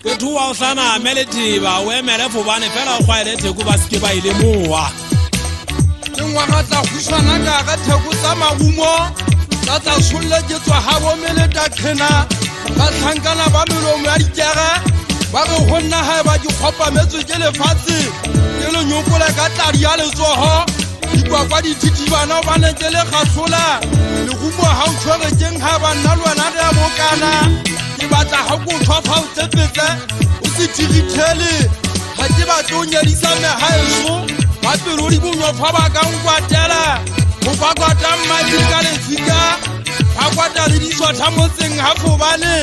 ke thuwa o hlana meletiba o emele fobane fela o kgwaele theko ba seke ba ile mowa ngwaga tla husana ka ga theko tsa magumo tsa tla solleketswa ga bomeleta kgena ba tlhankana ba melomo ya dikere ba re go nna gae ba di kgopametswe ke lefatshe ke lenyopole ka tladi ya letsogo dikwakwa dithitibana ba ne ke le kgatlhola legumo ga o tshwerekeng ga ba nna lwena re ya bokana ke batla ga ko tlhwafa o tsepetse o se thirithele ga ke batlo o nyedisa megaeso ba pelodi bonyofa ba ka nkwatela go kwakwata mmadi ka lefika ba kwata le diswatha motseng ga fobane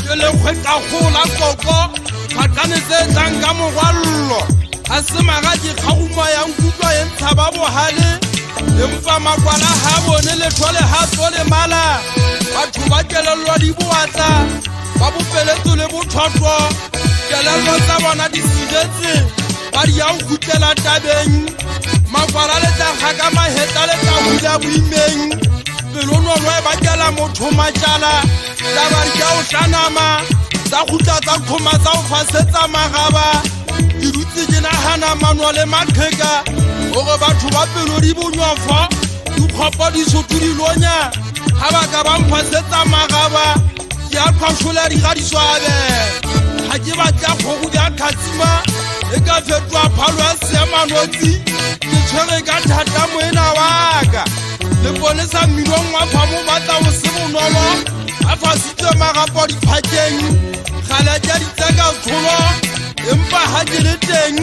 ke lekgwetlagola koko ba kanetsetsang ka mogwallo ga se maga ke kgaguma ya nkutlwa e ntsha ba bogale empa makwala ga bone lethole ga tso le mala batho ba kelelwa di boatla ba bopeletso le botlhotlho kelello tsa bona di sedetse ba di ya go gutlela tabeng makwala le tlaga ka mahetla le tla hula boimeng pelonono e bakela motho matjala taba di ka o hlanama tsa gutla tsa kgoma tsa o fasetsa magaba ke dutse ke nagana manwa le maqheka gore batho ba pelodi bonyofa dikgopo di sotho di lonya ga ba ka ba mphasetsa magaba ke a tlhwašola digadiswabe ga ke batla kgogo bja khatsima e ka fetwa phalo ya seemanotsi ke tshwere ka thata moena waka le bone sa mminong wa phamo batla go se bonolo a fasitswe magapo diphakeng gala ja ditseka tsholo empa ga ke le teng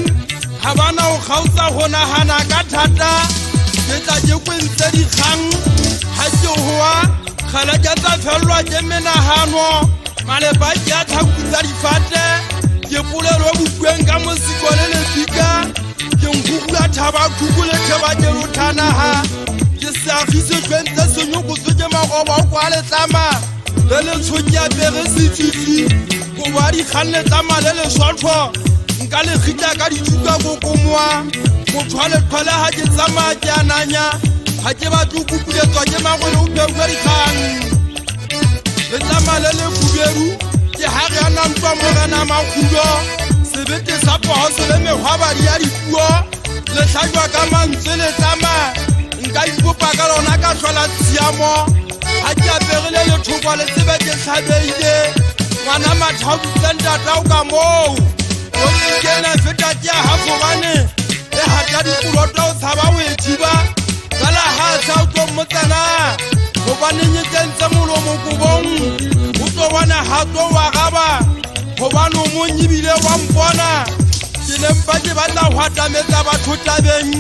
ga bana go kgaotsa go nagana ka thata ke tla ke kwentse dikgang ga ke goa gala ja tsa felelwa ke menagano malepa ke a tlhakutsa difate ke polelwe bopueng ka mosiko le lefika ke nkukula thaba khuku le theba ke lothanaga ke seagise twentse senyokoso ke magoba o kwa letlama le letsho ke apere sefifi go ba dikgang letlama le leswatlho nka le gita ka dituka kokomoa motho a letlhole ga ke tsamaya ke ananya ga ke batlo kupuletswa ke magole o peruwa dikgang letlama le le fuberu ke ga re a nantwa morena makgulo sebete sa pogo se le mekgwabadi ya dipuo le tlhajwa ka mantswe letlama nka ipopa ka lona ka tlhola tshiamo ga ke aperile lethokwa le tsebe ke tlhabeile ngwana matlhabutseng tatao ka moo yo kena feta ke a gafobane e gata dikoloto o tshaba o e thiba fela ga tsa o tlo motsena gobaneng e kentse molomo kobong o tlo bona gato wa gaba gobane o monyebile wa mpona ke lempa ke batla go atametsa batho tabeng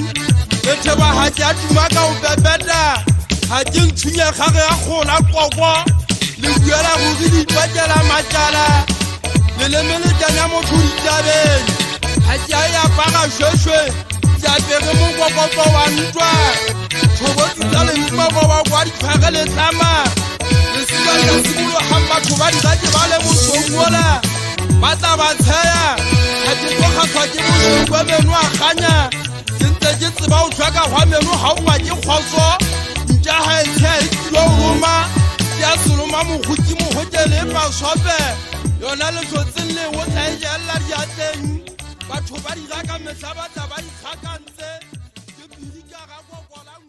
e theba ga ke a tuma ka o pepeta ga ke ntshwenyegage ya gola koko le buela gore ditwakela matjala le lemelekanya motho ditabeng ga ke a e apara shweshwe ke apere mokokotlo wa ntwa thobotsi tsa lentsmago wa kwa ditshware letlama lesika ka simologang batho ba dirake ba le mosomola ba tla ba tsheya ga ke tlo kgatlhwa ke mosoko meno a ganya ke ntse ke tseba o tlhwaka gwa meno ga o ngwa ke kgotso ntja ga e tsheya e kilo roma ke a seloma mogoki mogokele pasope yona letsotseng le o tla e jaelela diatleng batho ba diraka metlha ba tla ba ikgaka